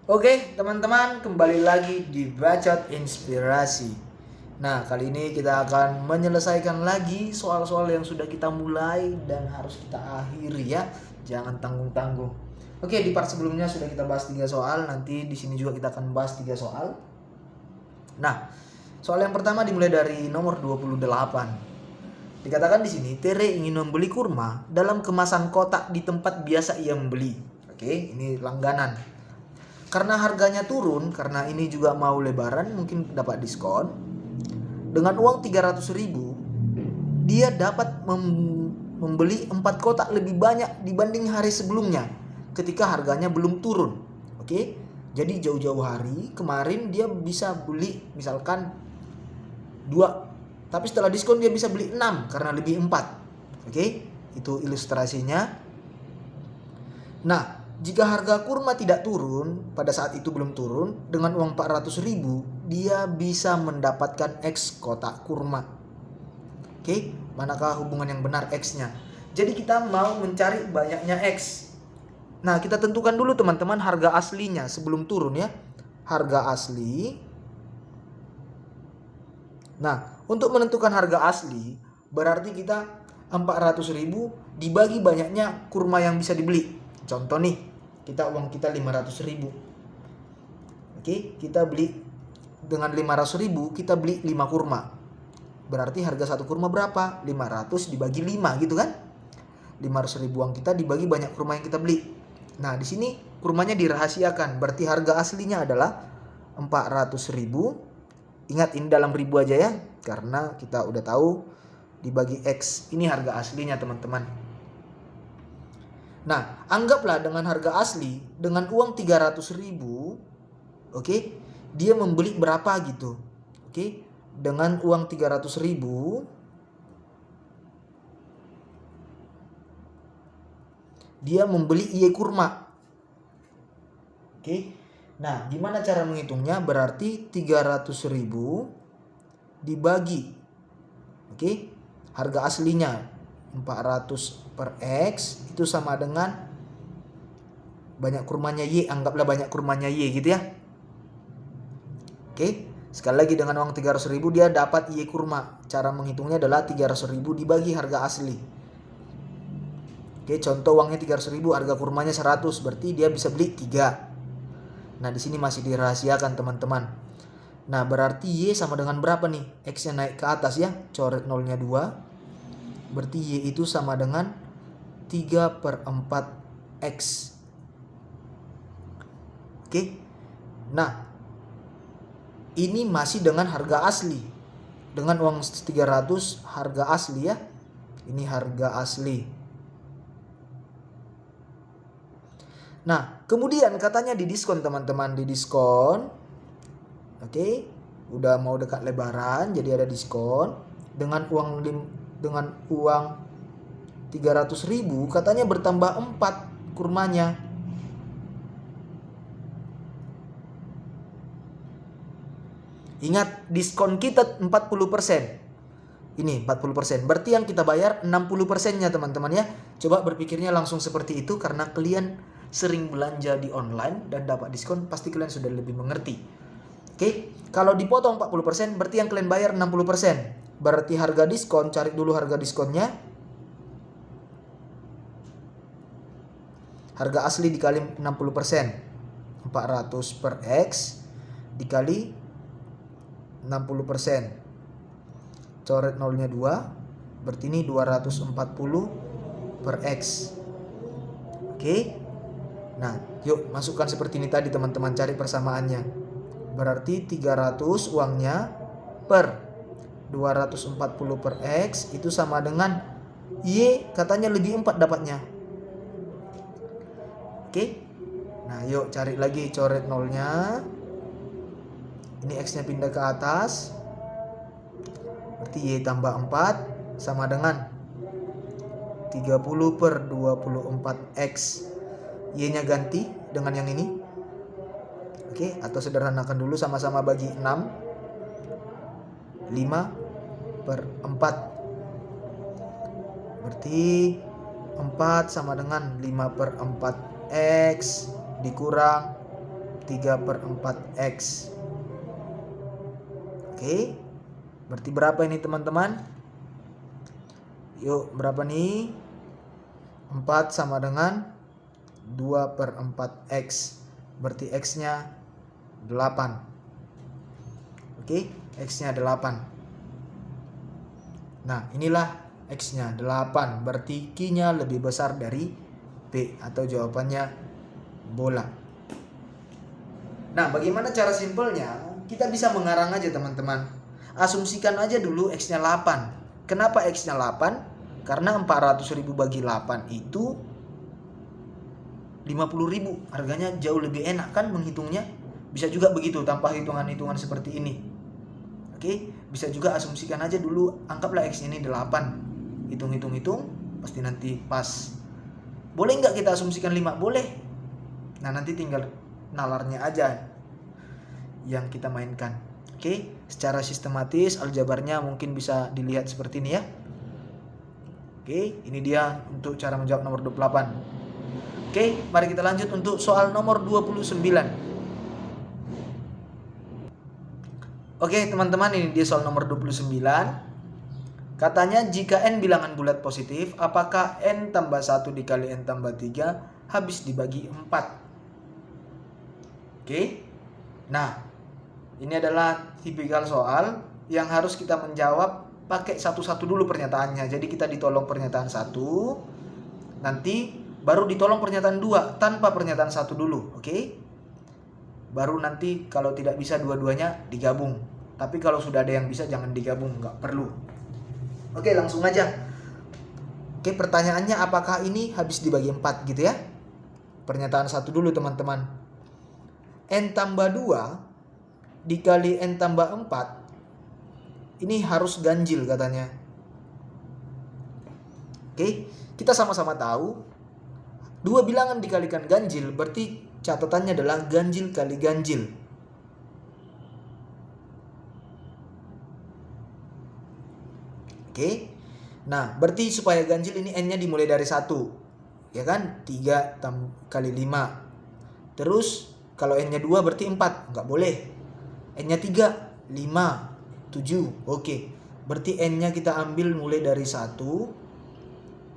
Oke, teman-teman, kembali lagi di Bacot Inspirasi. Nah, kali ini kita akan menyelesaikan lagi soal-soal yang sudah kita mulai dan harus kita akhiri ya. Jangan tanggung-tanggung. Oke, di part sebelumnya sudah kita bahas 3 soal, nanti di sini juga kita akan bahas 3 soal. Nah, soal yang pertama dimulai dari nomor 28. Dikatakan di sini, Tere ingin membeli kurma dalam kemasan kotak di tempat biasa ia membeli. Oke, ini langganan. Karena harganya turun, karena ini juga mau lebaran, mungkin dapat diskon. Dengan uang 300.000, dia dapat membeli 4 kotak lebih banyak dibanding hari sebelumnya ketika harganya belum turun. Oke. Jadi jauh-jauh hari kemarin dia bisa beli misalkan 2, tapi setelah diskon dia bisa beli 6 karena lebih 4. Oke. Itu ilustrasinya. Nah, jika harga kurma tidak turun, pada saat itu belum turun, dengan uang 400.000, dia bisa mendapatkan X kotak kurma. Oke, manakah hubungan yang benar X-nya? Jadi kita mau mencari banyaknya X. Nah, kita tentukan dulu teman-teman harga aslinya sebelum turun ya. Harga asli. Nah, untuk menentukan harga asli, berarti kita 400.000 dibagi banyaknya kurma yang bisa dibeli. Contoh nih, uang kita 500.000. Oke, kita beli dengan 500.000 kita beli 5 kurma. Berarti harga satu kurma berapa? 500 dibagi 5 gitu kan? 500.000 uang kita dibagi banyak kurma yang kita beli. Nah, di sini kurmanya dirahasiakan. Berarti harga aslinya adalah 400.000. Ingat ini dalam ribu aja ya, karena kita udah tahu dibagi X. Ini harga aslinya teman-teman. Nah, anggaplah dengan harga asli, dengan uang 300.000, oke, dia membeli berapa gitu. Oke, dengan uang 300.000, dia membeli iye kurma. Oke, nah gimana cara menghitungnya? Berarti 300.000 dibagi, oke, harga aslinya 400 per X itu sama dengan banyak kurmanya Y. Anggaplah banyak kurmanya Y gitu ya. Oke, sekali lagi dengan uang 300.000 dia dapat Y kurma. Cara menghitungnya adalah 300.000 dibagi harga asli. Oke, contoh uangnya 300.000, harga kurmanya 100, berarti dia bisa beli 3. Nah, di sini masih dirahasiakan teman-teman. Nah, berarti Y sama dengan berapa nih? X-nya naik ke atas ya, coret nolnya 2. Berarti Y itu sama dengan 3/4 X. Oke. Nah, ini masih dengan harga asli. Dengan uang 300 harga asli ya. Ini harga asli. Nah, kemudian katanya di diskon teman-teman, di diskon. Oke. Udah mau dekat lebaran jadi ada diskon. Dengan uang 300.000 katanya bertambah 4 kurmanya. Ingat diskon kita 40%. Ini 40%. Berarti yang kita bayar 60%-nya teman-teman ya. Coba berpikirnya langsung seperti itu karena kalian sering belanja di online dan dapat diskon, pasti kalian sudah lebih mengerti. Oke, kalau dipotong 40% berarti yang kalian bayar 60%. Berarti harga diskon, cari dulu harga diskonnya. Harga asli dikali 60%. 400 per X dikali 60%. Coret nolnya 2. Berarti ini 240 per X. Oke. Nah, yuk masukkan seperti ini tadi teman-teman, cari persamaannya. Berarti 300 uangnya per 240 per X itu sama dengan Y katanya lebih 4 dapatnya. Oke. Nah, yuk cari lagi coret nolnya. Ini X-nya pindah ke atas. Berarti Y tambah 4 sama dengan 30 per 24X. Y-nya ganti dengan yang ini. Oke, atau sederhanakan dulu, sama-sama bagi 6. 5 per 4. Berarti 4 sama dengan 5 per 4 X dikurang 3/4x. Oke, berarti berapa ini teman-teman? Yuk, berapa nih? 4 sama dengan 2/4x. Berarti x-nya 8. Oke, x-nya 8. Nah, inilah x-nya 8. Berarti Q-nya lebih besar dari P, atau jawabannya bola. Nah, bagaimana cara simpelnya? Kita bisa mengarang aja teman-teman. Asumsikan aja dulu x-nya 8. Kenapa x-nya 8? Karena 400.000 bagi 8 itu 50.000. Harganya jauh lebih enak kan menghitungnya. Bisa juga begitu tanpa hitungan-hitungan seperti ini. Oke, bisa juga asumsikan aja dulu, anggaplah x ini 8. Hitung-hitung, pasti nanti pas. Boleh nggak kita asumsikan 5? Boleh. Nah, nanti tinggal nalarnya aja yang kita mainkan. Oke, secara sistematis aljabarnya mungkin bisa dilihat seperti ini ya. Oke, ini dia untuk cara menjawab nomor 28. Oke, mari kita lanjut untuk soal nomor 29. Oke, teman-teman, ini dia soal nomor 29. Katanya jika n bilangan bulat positif, apakah n tambah 1 dikali n tambah 3 habis dibagi 4? Oke. Nah, ini adalah tipikal soal yang harus kita menjawab pakai satu-satu dulu pernyataannya. Jadi kita ditolong pernyataan 1, nanti baru ditolong pernyataan 2 tanpa pernyataan 1 dulu, oke? Baru nanti kalau tidak bisa dua-duanya digabung. Tapi kalau sudah ada yang bisa jangan digabung, nggak perlu. Oke, langsung aja. Oke, pertanyaannya apakah ini habis dibagi 4 gitu ya? Pernyataan 1 dulu teman-teman. N tambah 2 dikali N tambah 4 ini harus ganjil katanya. Oke, kita sama-sama tahu dua bilangan dikalikan ganjil berarti catatannya adalah ganjil kali ganjil. Oke. Nah, berarti supaya ganjil ini n-nya dimulai dari 1. Ya kan? 3 kali 5. Terus kalau n-nya 2 berarti 4. Enggak boleh. N-nya 3, 5, 7. Oke. Berarti n-nya kita ambil mulai dari 1,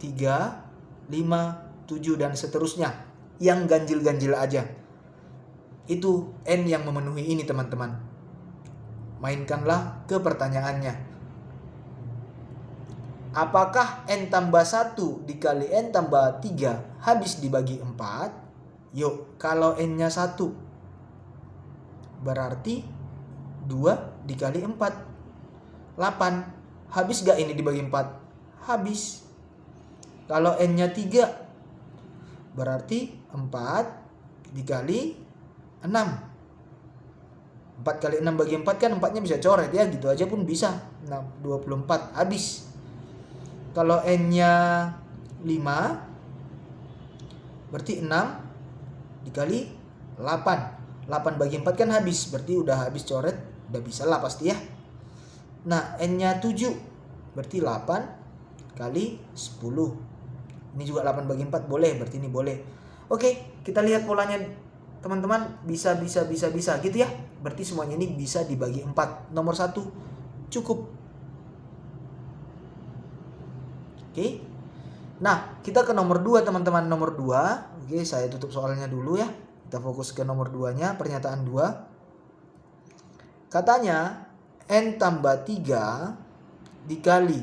3, 5, 7 dan seterusnya. Yang ganjil-ganjil aja. Itu n yang memenuhi ini teman-teman. Mainkanlah ke pertanyaannya. Apakah n tambah 1 dikali n tambah 3 habis dibagi 4? Yuk, kalau n-nya 1 berarti 2 dikali 4 8. Habis gak ini dibagi 4? Habis. Kalau n-nya 3 berarti 4 dikali 6. 4 kali 6 bagi 4 kan 4-nya bisa coret ya, gitu aja pun bisa. 24 habis. Kalau n-nya 5 berarti 6 dikali 8. 8 bagi 4 kan habis, berarti udah habis coret, udah bisa lah pasti ya. Nah, n-nya 7 berarti 8 kali 10. Ini juga 8 bagi 4 boleh, berarti ini boleh. Oke, kita lihat polanya teman-teman, bisa gitu ya. Berarti semuanya ini bisa dibagi 4. Nomor 1 cukup. Oke. Nah, kita ke nomor 2 teman-teman. Nomor 2. Oke, saya tutup soalnya dulu ya. Kita fokus ke nomor 2-nya, pernyataan 2. Katanya n tambah 3 dikali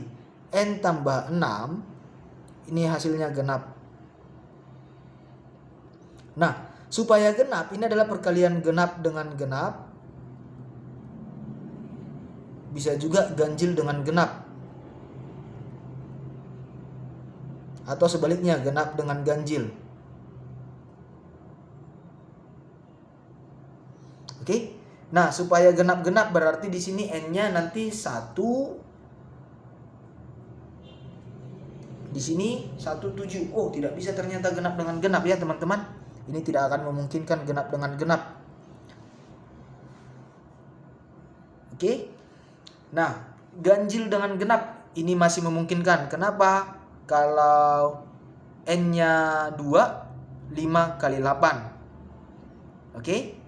n tambah 6 ini hasilnya genap. Nah, supaya genap, ini adalah perkalian genap dengan genap. Bisa juga ganjil dengan genap. Atau sebaliknya, genap dengan ganjil. Oke. Nah, supaya genap-genap berarti di sini n-nya nanti 1. Di sini 17. Oh, tidak bisa ternyata genap dengan genap ya, teman-teman. Ini tidak akan memungkinkan genap dengan genap. Oke. Nah, ganjil dengan genap ini masih memungkinkan. Kenapa? Kalau n-nya 2, 5 kali 8. Oke?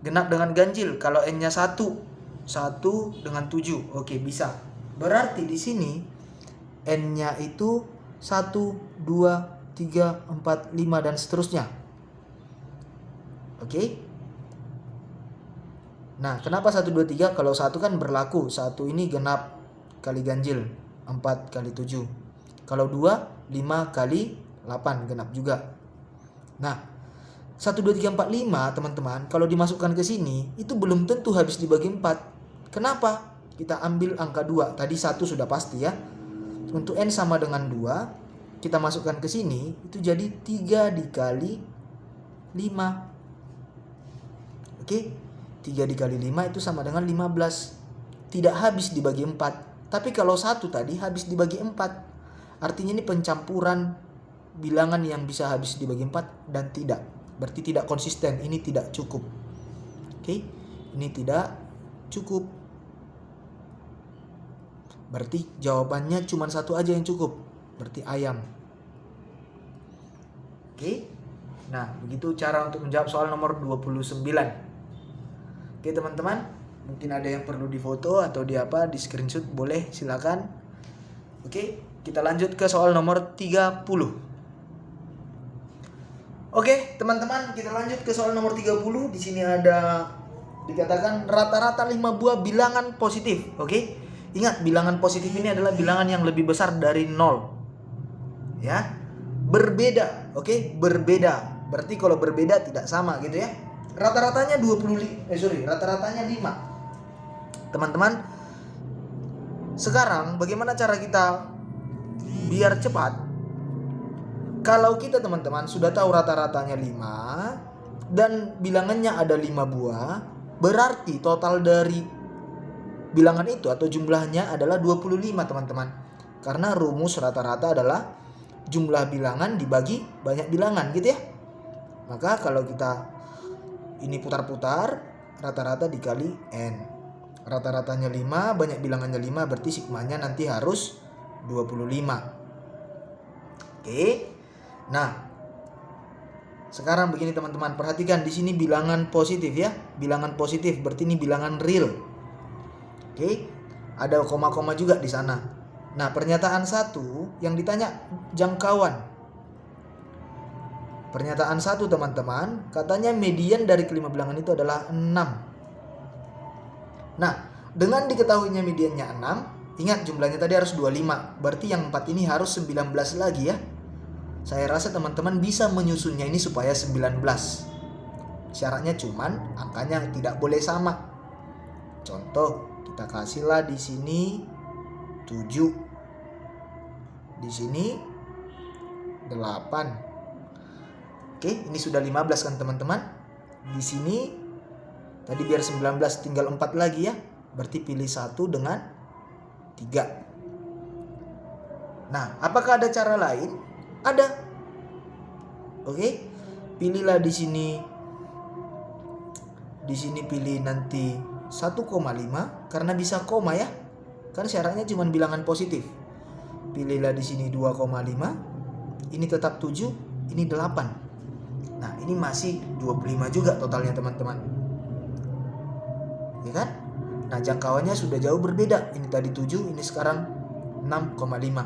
Genap dengan ganjil. Kalau N-nya 1 dengan 7. Oke, bisa. Berarti di sini N-nya itu 1, 2, 3, 4, 5 dan seterusnya. Oke. Nah, kenapa 1, 2, 3? Kalau 1 kan berlaku. 1 ini genap kali ganjil. 4 kali 7. Kalau 2, 5 kali 8 genap juga. Nah, 1, 2, 3, 4, 5 teman-teman, kalau dimasukkan ke sini itu belum tentu habis dibagi 4. Kenapa? Kita ambil angka 2. Tadi 1 sudah pasti ya. Untuk N sama dengan 2, kita masukkan ke sini itu jadi 3 dikali 5. Oke? 3 dikali 5 itu sama dengan 15. Tidak habis dibagi 4. Tapi kalau 1 tadi habis dibagi 4. Artinya ini pencampuran bilangan yang bisa habis dibagi 4 dan tidak. Berarti tidak konsisten, ini tidak cukup. Oke? Ini tidak cukup. Berarti jawabannya cuma 1 aja yang cukup. Berarti ayam. Oke? Nah, begitu cara untuk menjawab soal nomor 29. Oke, teman-teman. Mungkin ada yang perlu difoto atau di screenshot, boleh, silakan. Oke, kita lanjut ke soal nomor 30. Oke, teman-teman, kita lanjut ke soal nomor 30. Di sini ada dikatakan rata-rata 5 buah bilangan positif. Oke? Ingat, bilangan positif ini adalah bilangan yang lebih besar dari 0. Ya. Berbeda, oke? Berbeda. Berarti kalau berbeda tidak sama gitu ya. Rata-ratanya 5. Teman-teman, sekarang bagaimana cara kita biar cepat? Kalau kita teman-teman sudah tahu rata-ratanya 5 dan bilangannya ada 5 buah, berarti total dari bilangan itu atau jumlahnya adalah 25 teman-teman. Karena rumus rata-rata adalah jumlah bilangan dibagi banyak bilangan gitu ya. Maka kalau kita ini putar-putar, rata-rata dikali N. Rata-ratanya 5, banyak bilangannya 5, berarti sigmanya nanti harus 25. Oke. Nah, sekarang begini teman-teman, perhatikan di sini bilangan positif ya. Bilangan positif berarti ini bilangan real. Oke. Ada koma-koma juga di sana. Nah, pernyataan 1 yang ditanya jangkauan. Pernyataan 1 teman-teman, katanya median dari kelima bilangan itu adalah 6. Nah, dengan diketahuinya mediannya 6, ingat jumlahnya tadi harus 25. Berarti yang 4 ini harus 19 lagi ya. Saya rasa teman-teman bisa menyusunnya ini supaya 19. Syaratnya cuman angkanya tidak boleh sama. Contoh, kita kasihlah di sini 7. Di sini 8. Oke, ini sudah 15 kan teman-teman? Di sini tadi biar 19 tinggal 4 lagi ya. Berarti pilih 1 dengan 3. Nah, apakah ada cara lain? Ada. Oke. Pilihlah di sini. Di sini pilih nanti 1,5 karena bisa koma ya. Kan syaratnya cuma bilangan positif. Pilihlah di sini 2,5. Ini tetap 7, ini 8. Nah, ini masih 25 juga totalnya teman-teman. Ya kan? Nah, jangkauannya sudah jauh berbeda. Ini tadi 7, ini sekarang 6,5.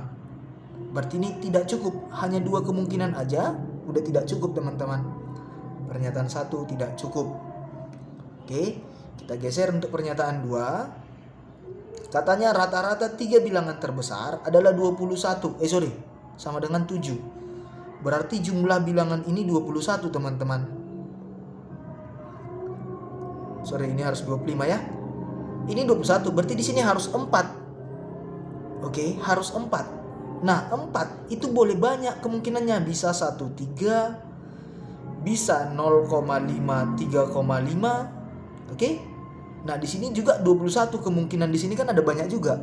Berarti ini tidak cukup. Hanya 2 kemungkinan aja udah tidak cukup teman-teman. Pernyataan 1 tidak cukup. Oke, kita geser untuk pernyataan 2. Katanya rata-rata 3 bilangan terbesar adalah 21. Sama dengan 7. Berarti jumlah bilangan ini 21 teman-teman. Ini harus 25 ya. Ini 21, berarti di sini harus 4. Oke, harus 4. Nah, 4 itu boleh banyak kemungkinannya. Bisa 1,3, bisa 0,5, 3,5. Oke. Nah, di sini juga 21 kemungkinan, di sini kan ada banyak juga.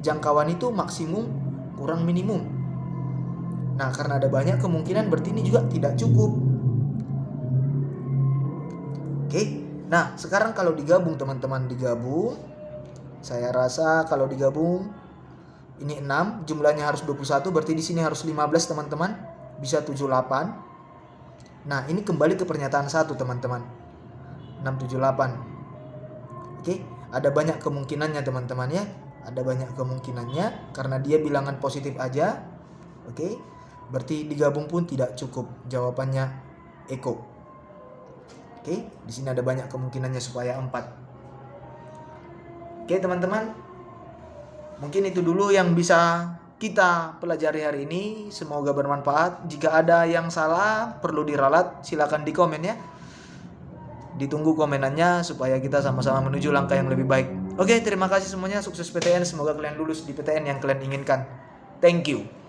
Jangkauan itu maksimum kurang minimum. Nah, karena ada banyak kemungkinan berarti ini juga tidak cukup. Oke. Nah, sekarang kalau digabung teman-teman, digabung. Saya rasa kalau digabung ini 6, jumlahnya harus 21, berarti di sini harus 15 teman-teman. Bisa 78. Nah, ini kembali ke pernyataan 1 teman-teman. 678. Oke, ada banyak kemungkinannya teman-teman ya. Ada banyak kemungkinannya karena dia bilangan positif aja. Oke. Berarti digabung pun tidak cukup. Jawabannya Eko. Oke, di sini ada banyak kemungkinannya supaya 4. Oke, teman-teman. Mungkin itu dulu yang bisa kita pelajari hari ini. Semoga bermanfaat. Jika ada yang salah, perlu diralat, silakan di komen ya. Ditunggu komenannya supaya kita sama-sama menuju langkah yang lebih baik. Oke, terima kasih semuanya. Sukses PTN. Semoga kalian lulus di PTN yang kalian inginkan. Thank you.